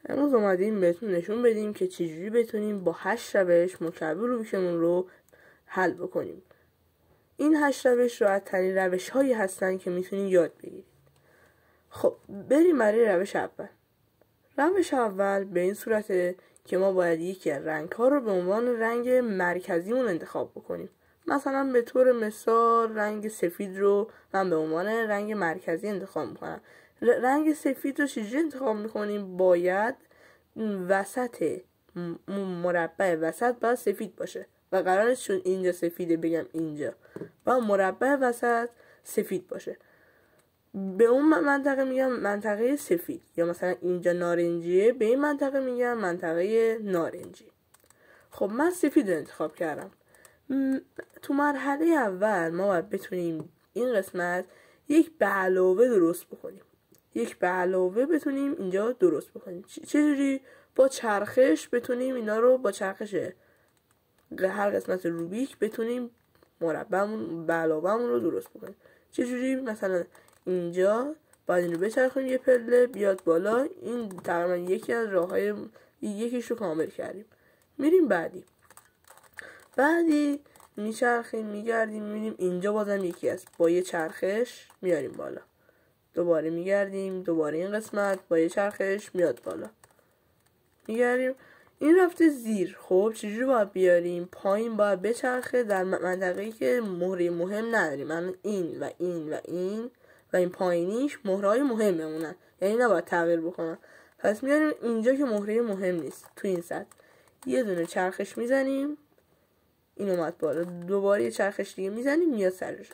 امروز اومدیم بهتون نشون بدیم که چجوری بتونیم با 8 روش مکعب روبیکمون رو حل بکنیم. این 8 روش راحت ترین روش هایی هستن که میتونین یاد بگیرید. خب بریم برای روش اول. روش اول به این صورته که ما باید یکی از رنگ ها رو به عنوان رنگ مرکزیمون انتخاب بکنیم. مثلا به طور مثال رنگ سفید رو من به عنوان رنگ مرکزی انتخاب میکنم. رنگ سفید رو چجوری انتخاب میکنیم؟ باید وسط مربع وسط باید سفید باشه و قراره چون اینجا سفیده بگم اینجا و مربع وسط سفید باشه. به اون منطقه میگم منطقه سفید، یا مثلا اینجا نارنجیه به این منطقه میگم منطقه نارنجی. خب من سفید رو انتخاب کردم. تو مرحله اول ما باید بتونیم این قسمت یک به علاوه درست بکنیم. یک به علاوه بتونیم اینجا درست بکنیم. چجوری؟ با چرخش بتونیم اینا رو با چرخش هر قسمت روبیک بتونیم مربعمون به علاوه‌مون رو درست بکنیم. چجوری؟ مثلا اینجا باید این رو بچرخونیم یه پله بیاد بالا. این تقریبا یکی از راه‌های یکیش رو کامل کردیم. میریم بعدی میچرخیم میگردیم میبینیم اینجا بازم یکی است، با یه چرخش میاریم بالا. دوباره میگردیم دوباره این قسمت با یه چرخش میاد بالا. میگردیم این رفته زیر. خب چجوری باید بیاریم؟ پایین باید بچرخه در منطقه‌ای که مهره مهم نداریم. من این و این و این و این پایینیش مهرهای مهممونن، یعنی نباید تغییر بکنم. پس میاریم اینجا که مهره مهم نیست. تو این سطح یه دونه چرخش میزنیم این اومد بالا، دوباره یه چرخش دیگه میزنیم میاد سرش.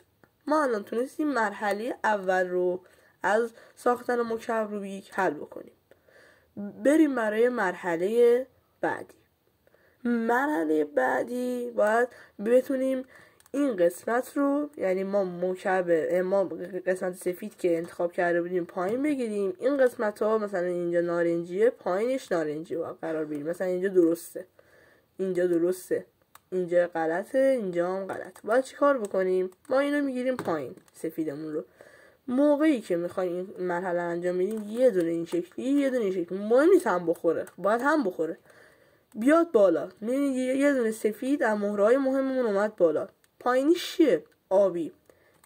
ما الان تونستیم مرحله اول رو از ساختن مکعب روبیک حل بکنیم. بریم برای مرحله بعدی. مرحله بعدی باید بتونیم این قسمت رو، یعنی ما قسمت سفید که انتخاب کرده بودیم پایین بگیریم. این قسمت ها مثلا اینجا نارنجیه پایینش نارنجی باید قرار بگیریم. مثلا اینجا درسته، اینجا درسته، اینجا غلطه، اینجا هم غلط. باید چی کار بکنیم؟ ما اینو میگیریم پایین سفیدمون رو. موقعی که میخوایم این مرحله انجام بدیم یه دونه این شکلی یه دونه این شکلی، مهم نیست هم بخوره، باید هم بخوره بیاد بالا. یه دونه سفید از مهرهای مهممون اومد بالا. پایینی چیه؟ آبی.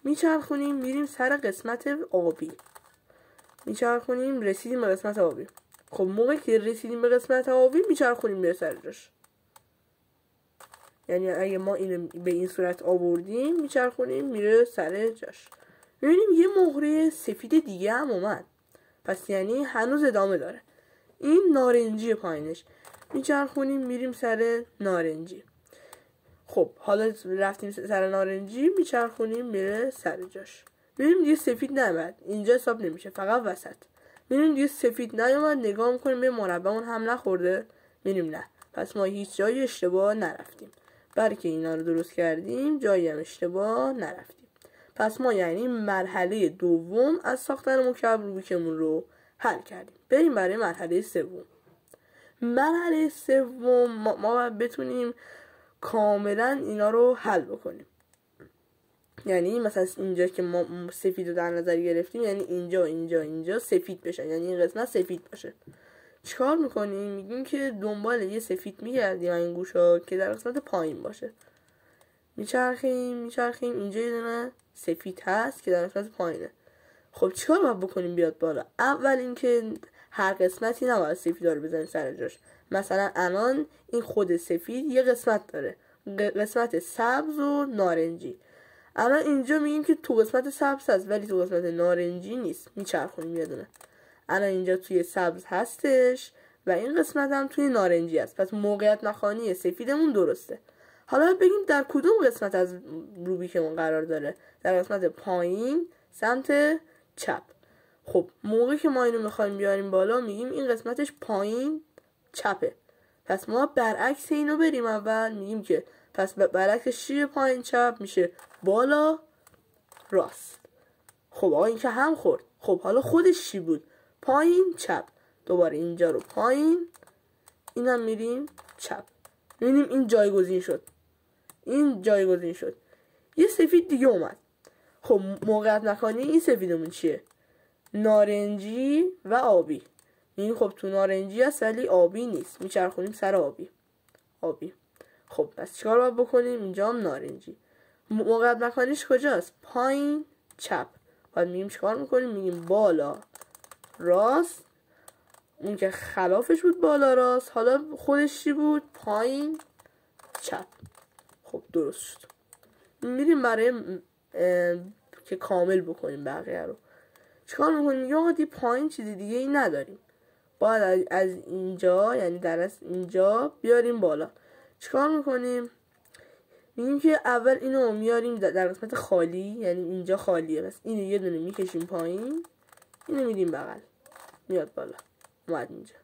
میچرخونیم میریم سر قسمت آبی، میچرخونیم رسیدیم به قسمت آبی. خب موقعی که رسیدیم به قسمت آبی میچرخونیم به سر جاش. یعنی اگه ما اینو به این صورت آوردیم میچرخونیم میره سر جاش. میبینیم یه مهره سفید دیگه هم اومد، پس یعنی هنوز ادامه داره. این نارنجی پایینش، میچرخونیم میریم سر نارنجی. خب حالا رفتیم سر نارنجی میچرخونیم میره سر جاش. میبینیم دیگه سفید نیومد، اینجا حساب نمیشه، فقط وسط. میبینیم دیگه سفید نیومد، نگاه میکنیم به مربعمون هم نخورده، میبینیم نه، پس ما هیچ جای اشتباه نرفتیم، بلکه اینا رو درست کردیم، جایی هم اشتباه نرفتیم. پس ما یعنی مرحله دوم از ساختن مکعب روبیکمون رو حل کردیم. بریم برای مرحله سوم. مرحله سوم ما باید بتونیم کاملا اینا رو حل بکنیم. یعنی مثلا اینجا که ما سفید رو در نظر گرفتیم، یعنی اینجا اینجا اینجا سفید بشه، یعنی این قسمت سفید باشه. چیکار میکنیم؟ میگیم که دنبال یه سفید میگردیم این گوشا که در قسمت پایین باشه. میچرخیم اینجا یه دونه سفید هست که در قسمت پایینه. خب چیکار باید بکنیم بیاد بالا؟ اول اینکه هر قسمتی نباید سفیدا رو بزنیم سر جاش. مثلا الان این خود سفید یه قسمت داره، قسمت سبز و نارنجی. الان اینجا میگیم که تو قسمت سبز هست ولی تو قسمت نارنجی نیست، میچرخونیم یه دونه. الان اینجا توی سبز هستش و این قسمت هم توی نارنجی هست، پس موقعیت مکانی سفیدمون درسته. حالا بگیم در کدوم قسمت از روبیکمون قرار داره؟ در قسمت پایین سمت چپ. خب موقعی که ما اینو میخوایم بیاریم بالا میگیم این قسمتش پایین چپه، پس ما برعکس اینو بریم اول. میگیم که پس برعکسش چیه؟ پایین چپ میشه بالا راست. خب آقا این که هم خورد. خب حالا خودش چی بود؟ پایین چپ. دوباره اینجا رو پایین، اینم میریم چپ. میبینیم این جایگزین شد، این جایگزین شد. یه سفید دیگه اومد. خب موقعیت مکانی این سفیدمون چیه؟ نارنجی و آبی. این خب تو نارنجی هست ولی آبی نیست، میچرخونیم سر آبی. خب پس چیکار باید بکنیم؟ اینجا هم نارنجی. موقعیت مکانیش کجاست؟ پایین چپ. بعد میگیم چیکار میکنیم؟ میگیم بالا راست. اون که خلافش بود بالا راست، حالا خودش چی بود؟ پایین چپ. خب درست شد. میریم برای که کامل بکنیم بقیه رو. چیکار میکنیم؟ میگیم آقا دی پایین چیزی دیگه ای نداریم، باید از اینجا، یعنی در از اینجا بیاریم بالا. چیکار میکنیم؟ میگیم که اول اینو میاریم در قسمت خالی، یعنی اینجا خالیه، بس اینو یه دونه میکشیم پایین، اینو میدیم بغل، میاد بالا، اومد اینجا.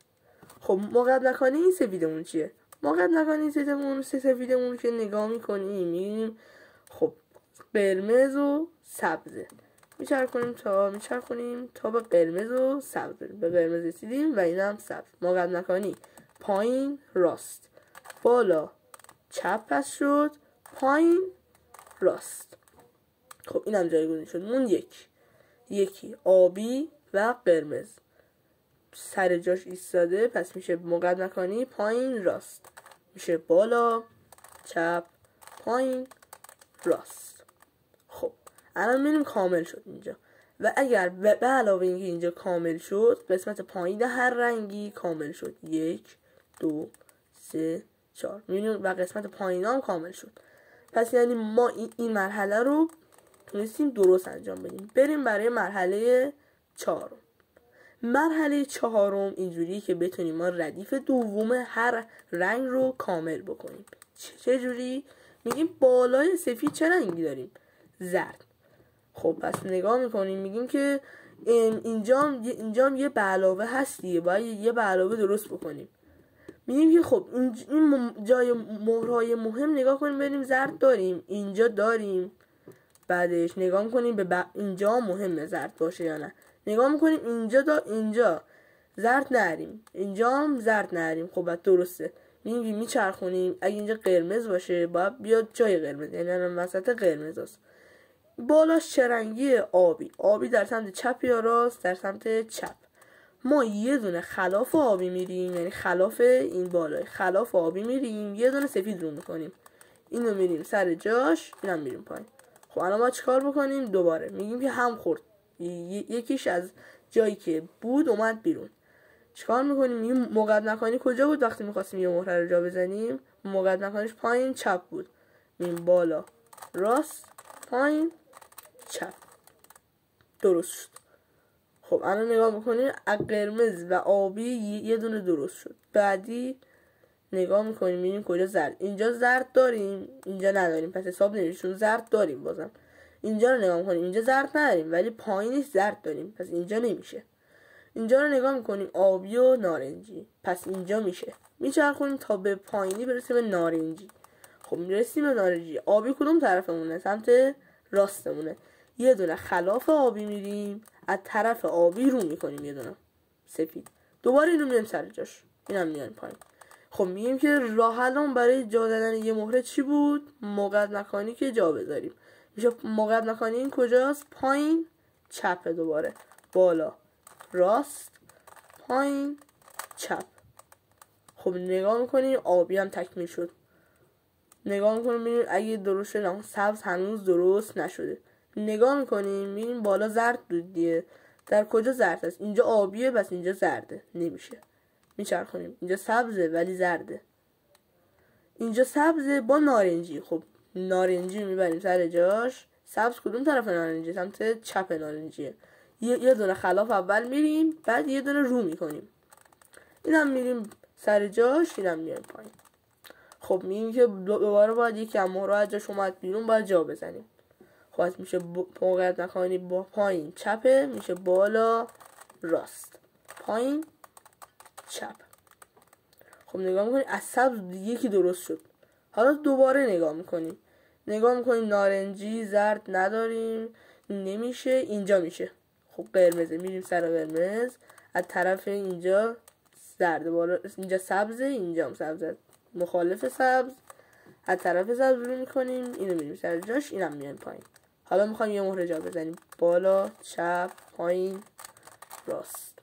خب موقعیت مکانی این سفیدمون چیه؟ موقعیت مکانی این سفیدمون که نگاه میکنیم میگیم خب قرمز و سبزه، میچرخونیم تا به قرمز و سبز، به قرمز رسیدیم و این هم سبز. موقعیت مکانی پایین راست، بالا چپ پس شد، پایین راست. خب این هم جایگزین شد. مون یکی آبی و قرمز سر جاش ایستاده، پس میشه موقعیت مکانی پایین راست، میشه بالا چپ پایین راست. خب الان میریم کامل شد اینجا. و اگر به علاوه اینکه اینجا کامل شد، قسمت پایین هر رنگی کامل شد، 1 2 3 4 میبینیم و قسمت پایین هم کامل شد. پس یعنی ما این مرحله رو تونستیم درست انجام بدیم. بریم برای مرحله 4. مرحله 4 اینجوریه که بتونیم ما ردیف دوم هر رنگ رو کامل بکنیم. چه جوری؟ میگیم بالای سفید چه رنگی داریم؟ زرد. خب پس نگاه میکنیم میگیم که اینجا یه به علاوه هست دیگه، باید یه به علاوه درست بکنیم. میگیم که خب این جای مهرهای مهم نگاه کنیم ببینیم زرد داریم، اینجا داریم، بعدش نگاه میکنیم به اینجا مهمه زرد باشه یا نه، نگاه میکنیم اینجا زرد نریم، اینجا هم زرد نریم. خب بعد درسته، میچرخونیم، اگه اینجا قرمز باشه باید بیاد جای قرمز، یعنی الان وسط قرمز هست. بالاش چه رنگیه؟ آبی در سمت چپ یا راست؟ در سمت چپ. ما یه دونه خلاف آبی میریم، یعنی خلاف این بالای خلاف آبی میریم، یه دونه سفید رو میکنیم، اینو میریم سر جاش، اینم میریم پایین. خب الان ما چیکار بکنیم؟ دوباره میگیم که هم خورد، یکیش از جایی که بود اومد بیرون. چیکار میکنیم؟ میگیم موقعیت مکانی کجا بود وقتی میخواستیم یه مهره رو جا بزنیم؟ موقعیت مکانیش پایین چپ بود، میریم بالا راست پایین چپ. درست شد. خب الان نگاه میکنیم قرمز و آبی یه دونه درست شد. بعدی نگاه میکنیم میبینیم کجا زرد، اینجا زرد داریم اینجا نداریم، پس حساب نمیشه، زرد داریم بازم. اینجا رو نگاه میکنیم اینجا زرد نداریم ولی پایینش زرد داریم، پس اینجا نمیشه. اینجا رو نگاه میکنیم آبی و نارنجی، پس اینجا میشه. میچرخونیم تا به پایینی برسیم به نارنجی. خب میرسیم به نارنجی. آبی کدوم طرفمونه؟ سمت راستمونه. یه دونه خلاف آبی میریم، از طرف آبی رو میکنیم یه دونه سفید، دوباره اینو میریم سر جاش، اینم میاریم پایین. خب میگیم که راه حلمون برای جا دادن یه مهره چی بود؟ موقعیت مکانی که جا بذاریم. میشه موقعیت مکانی این کجاست؟ پایین چپ، دوباره بالا راست پایین چپ. خب نگاه میکنیم آبی هم تکمیل شد. نگاه میکنیم ببینیم اگه درست شده، سبز هنوز درست نشده. نگاه میکنیم میبینیم بالا زرد بود دیگه، در کجا زرد هست؟ اینجا آبیه بس اینجا زرده، نمیشه. میچرخونیم اینجا سبزه ولی زرده، اینجا سبزه با نارنجی. خب نارنجی میبریم سر جاش. سبز کدوم طرف نارنجی؟ سمت چپ نارنجیه. یه دونه خلاف اول میریم، بعد یه دونه رو میکنیم، اینم میریم سر جاش، اینم میریم پایین. خب میگیم که دوباره باید یکی از مهرها از جاش اومد بیرون، باید جا بزنیم. خب میشه موقعیت مکانی با پایین چپه، میشه بالا راست پایین چپ. خب نگاه میکنیم از سبز یکی درست شد. حالا دوباره نگاه میکنیم نارنجی زرد نداریم، نمیشه. اینجا میشه. خب قرمزه، میریم سر قرمز، از طرف اینجا زرد، بالا اینجا سبزه، اینجا هم سبزه، مخالف سبز، از طرف سبز رو میکنیم، اینو میریم سر جاش، اینم میایم پایین. حالا میخوایم یه مهره جا بزنیم، بالا چپ پایین راست.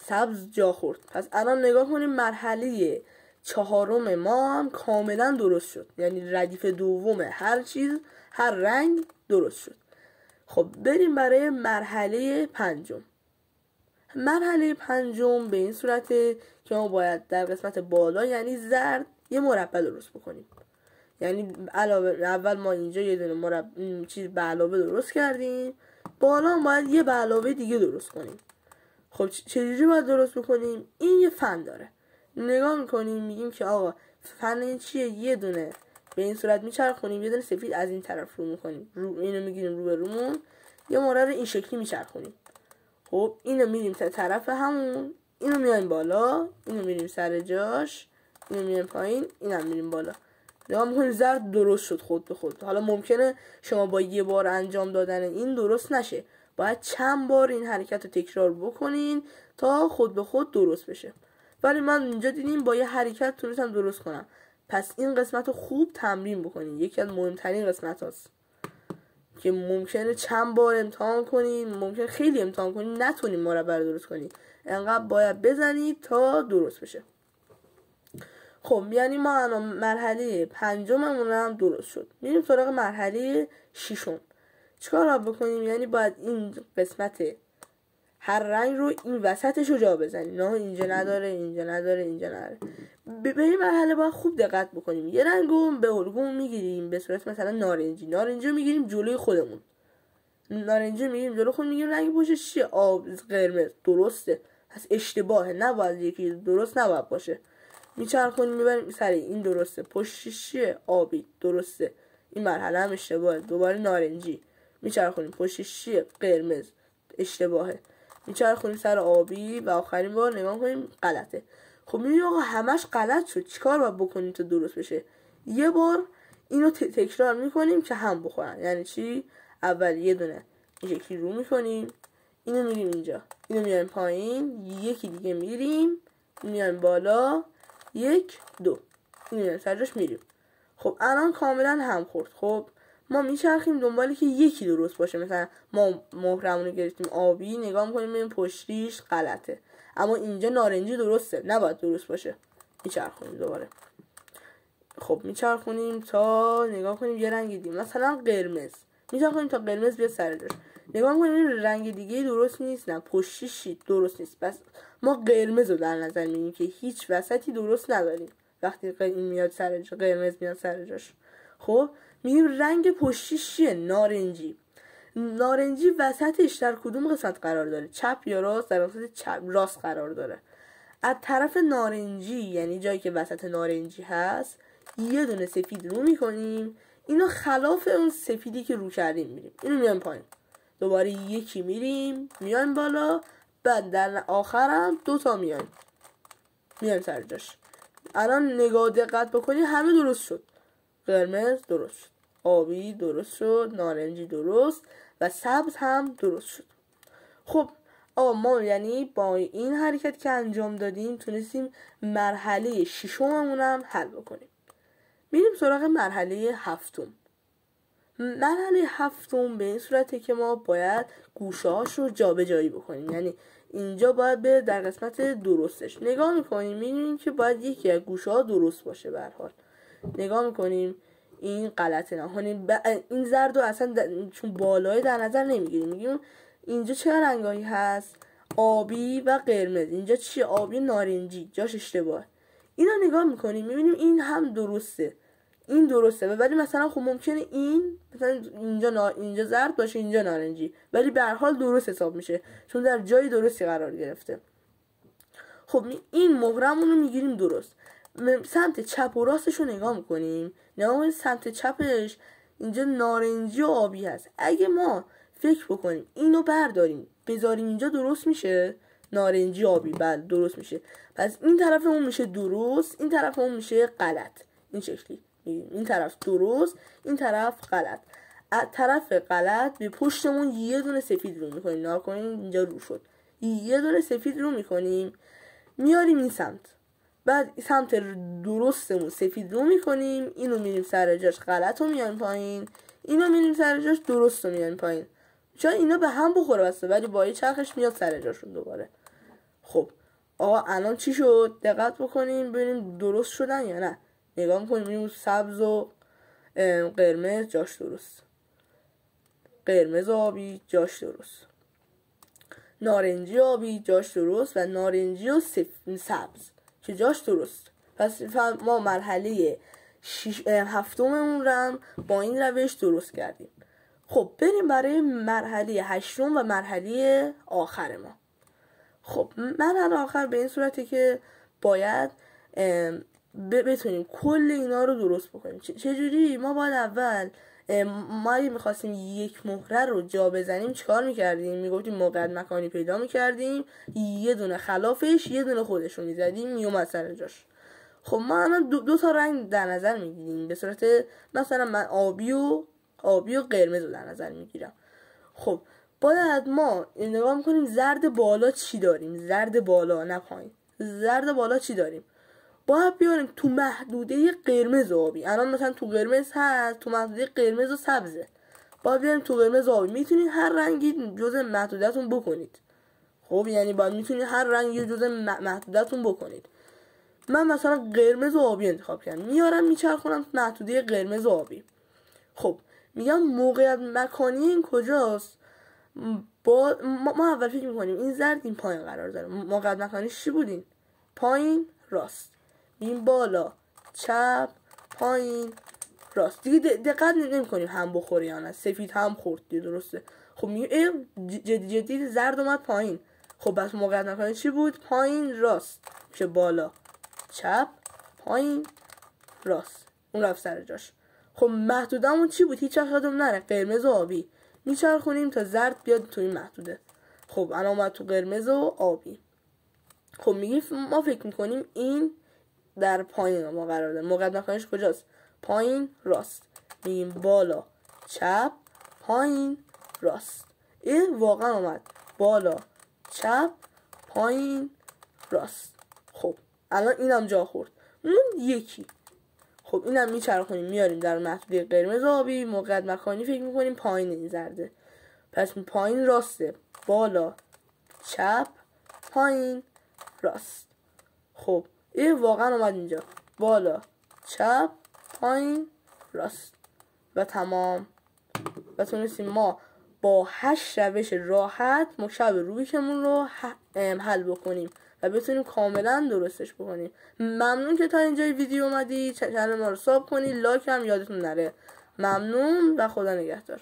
سبز جا خورد. پس الان نگاه کنیم مرحله 4 ما هم کاملا درست شد، یعنی ردیف دوم هر چیز، هر رنگ درست شد. خب بریم برای مرحله 5. مرحله 5 به این صورته که ما باید در قسمت بالا یعنی زرد یه مربع درست بکنیم. یعنی اول ما اینجا یه دونه چیز به علاوه درست کردیم، بالا هم باید یه به علاوه دیگه درست کنیم. خب چجوری باید درست بکنیم؟ این یه فن داره. نگاه میکنیم میگیم که آقا فن این چیه؟ یه دونه به این صورت میچرخونیم، یه دونه سفید از این طرف رو میکنیم، اینو میگیریم رو به رومون، یه مورد رو این شکلی میچرخونیم. خب اینو میریم تا طرف همون، اینو میایم بالا، اینو میریم سر جاش، اینو میایم پایین، اینم میریم بالا. نگاه میکنیم زرد درست شد خود به خود. حالا ممکنه شما با یه بار انجام دادن این درست نشه، باید چند بار این حرکت رو تکرار بکنین تا خود به خود درست بشه. ولی من اینجا دیدیم با یه حرکت تونستم درست کنم. پس این قسمت رو خوب تمرین بکنین، یکی از مهمترین قسمت هاست که ممکنه چند بار امتحان کنین، ممکنه خیلی امتحان کنین نتونین مربع رو درست کنین، انقدر باید بزنید تا درست بشه. خب یعنی ما الان مرحله 5 هم درست شد. میریم سراغ مرحله 6. چیکار باید بکنیم؟ یعنی باید این قسمت هر رنگ رو این وسطش رو جا بزنیم. نه اینجا نداره، اینجا نداره، اینجا نداره. به این مرحله باید خوب دقت بکنیم. یه رنگ رو به الگو میگیریم به صورت مثلا نارنجی رو میگیریم جلوی خودمون. نارنجی میگیریم جلوی خودمون، میگیم رنگ پشتش چیه؟ آب، قرمز. درسته. پس اشتباهه، نباید یکی درست نباید باشه. میچرخونیم میبریم سر این درسته، پشتش چیه؟ آبی. درسته. این مرحله هم اشتباهه. دوباره نارنجی میچرخونیم، پشتش چیه؟ قرمز. اشتباهه. میچرخونیم سر آبی و آخرین بار نگاه کنیم غلطه. خب میبینیم آقا همش غلط شد، چیکار باید بکنیم تا درست بشه؟ یه بار اینو تکرار میکنیم که هم بخورن. یعنی چی؟ اول یه دونه این شکلی رو میکنیم، اینو میریم اینجا، اینو میایم پایین، یکی دیگه میریم، میایم بالا، 1 2 اینو سرجاش میریم. خب الان کاملا هم خورد. خب ما میچرخیم دنبالی که یکی درست باشه. مثلا ما مهرمونو گرفتیم آبی، نگاه میکنیم این پشتیش غلطه، اما اینجا نارنجی درسته، نباید درست باشه. میچرخونیم دوباره. خب میچرخونیم تا نگاه کنیم یه رنگ دیگه، مثلا قرمز، میچرخونیم تا قرمز بیاد سر جاش. نگاه میکنیم این رنگ دیگه درست نیست، نه پشتیش درست نیست. پس ما قرمز رو در نظر میگیریم که هیچ وسطی درست نداریم. وقتی این میاد سر جاش، قرمز میاد سر جاش، خب میگیم رنگ پشتیش چیه؟ نارنجی وسطش در کدوم قسمت قرار داره؟ چپ یا راست؟ در قسمت راست قرار داره. از طرف نارنجی یعنی جایی که وسط نارنجی هست یه دونه سفید رو میکنیم، اینو خلاف اون سفیدی که رو کردیم میریم، اینو میایم پایین، دوباره یکی میریم، میایم بالا، بعد در آخرم 2 تا میایم سر جاش. الان نگاه دقت بکنی همه درست شد. قرمز درست شد، آبی درست شد، نارنجی درست و سبز هم درست شد. خب ما یعنی با این حرکت که انجام دادیم تونستیم مرحله 6 هم حل بکنیم. میریم سراغ مرحله 7. مرحله 7 به این صورته که ما باید گوشه هاش رو جابجایی بکنیم. یعنی اینجا باید به در قسمت درستش نگاه میکنیم، میبینیم که باید یکی از گوشه ها درست باشه. به هر حال نگاه میکنیم این غلطه، نه این زرد رو اصلا چون بالای در نظر نمیگیریم، میگیم اینجا چه رنگایی هست؟ آبی و قرمز. اینجا چیه؟ آبی نارنجی، جاش اشتباه. اینا نگاه میکنیم میبینیم این هم درسته، این درسته، ولی مثلا خب ممکنه این مثلا اینجا زرد باشه، اینجا نارنجی، ولی به هر حال درست حساب میشه چون در جای درستی قرار گرفته. خب این مهرمون رو میگیریم درست، سمت چپ و راستش رو نگاه میکنیم، نگاه سمت چپش اینجا نارنجی و آبی هست. اگه ما فکر بکنیم اینو برداریم بذاریم اینجا درست میشه نارنجی آبی، بله درست میشه. پس این طرف اون میشه درست، این طرف اون میشه غلط. این شکلی این طرف درست، این طرف غلط. از طرف غلط به پشتمون یه دونه سفید رو میکنیم، نگاه کنیم اینجا رو شد، یه دونه سفید رو میکنیم میاریم این سمت، بعد سمت درستمون سفید رو میکنیم، اینو میریم سر جاش غلط رو میاریم پایین، اینو میریم سر جاش درست رو میاریم پایین. چون اینا به هم بخوره بسته، ولی با یه چرخش میاد سر جاشون دوباره. خب آقا الان چی شد؟ دقت بکنیم ببینیم درست شدن یا نه. نگاه میکنیم ببینیم سبز و قرمز جاش درست، قرمز آبی جاش درست، نارنجی آبی جاش درست و نارنجی و سبز که جاش درست. پس ما مرحله هفتممون رو هم با این روش درست کردیم. خب بریم برای مرحله هشتم و مرحله آخر ما. خب مرحله آخر به این صورته که باید بتونیم کل اینا رو درست بکنیم. چجوری؟ ما باید اول ما اگه میخواستیم یک مهره رو جا بزنیم چیکار میکردیم؟ میگفتیم موقعیت مکانی پیدا میکردیم، یه دونه خلافش یه دونه خودش رو میزدیم میومد سر جاش. خب ما الان دو تا رنگ در نظر میگیریم، به صورت مثلا من آبی و قرمز رو در نظر میگیرم. خب باید ما نگاه میکنیم زرد بالا چی داریم، زرد بالا نه پایین، زرد بالا چی داریم. باید بیاریم تو محدوده قرمز و آبی. الان مثلا تو قرمز هست، تو محدوده قرمز و سبزه، باید بیاریم تو قرمز و آبی. میتونید هر رنگی جزء محدودتون بکنید. خب یعنی باید میتونید هر رنگی جزء محدودتون بکنید. من مثلا قرمز و آبی انتخاب کردم، میارم میچرخونم محدوده قرمز و آبی. خب میگم موقعیت مکانی این کجاست؟ ما اول فکر میکنیم این زرد این پایین قرار داره. موقعیت مکانیش چی بودین؟ پایین راست، این بالا چپ پایین راست. دیگه دقت نمی‌کنیم هم بخوره یا نه. سفید هم خورد دیگه درسته. خب میگه جدی زرد اومد پایین. خب بس موقعیت مکانی چی بود؟ پایین راست میشه بالا چپ پایین راست، اون رفت سر جاش. خب محدودمون چی بود؟ هیچ وقت یادم نره، قرمز و آبی. میچرخونیم تا زرد بیاد تو این محدوده. خب الان اومد تو قرمز و آبی. خب میگیم ما فکر میکنیم این در پایین ما قرار داره. موقعیت مکانیش کجاست؟ پایین راست. میگیم بالا چپ پایین راست. این واقعا اومد بالا چپ پایین راست. خب الان اینم جا خورد. اون یکی. خب اینم میچرخونیم میاریم در محدوده قرمز آبی. موقعیت مکانی فکر میکنیم پایین این زرده، پس پایین راسته، بالا چپ پایین راست. خب این واقعا اومد اینجا بالا چپ پایین راست و تمام. و تونستیم ما با 8 روش راحت مشابه روبیکمون رو حل بکنیم و بتونیم کاملا درستش بکنیم. ممنون که تا اینجای ویدیو اومدی. چنل ما رو ساب کنید، لایک هم یادتون نره. ممنون و خدا نگهدار.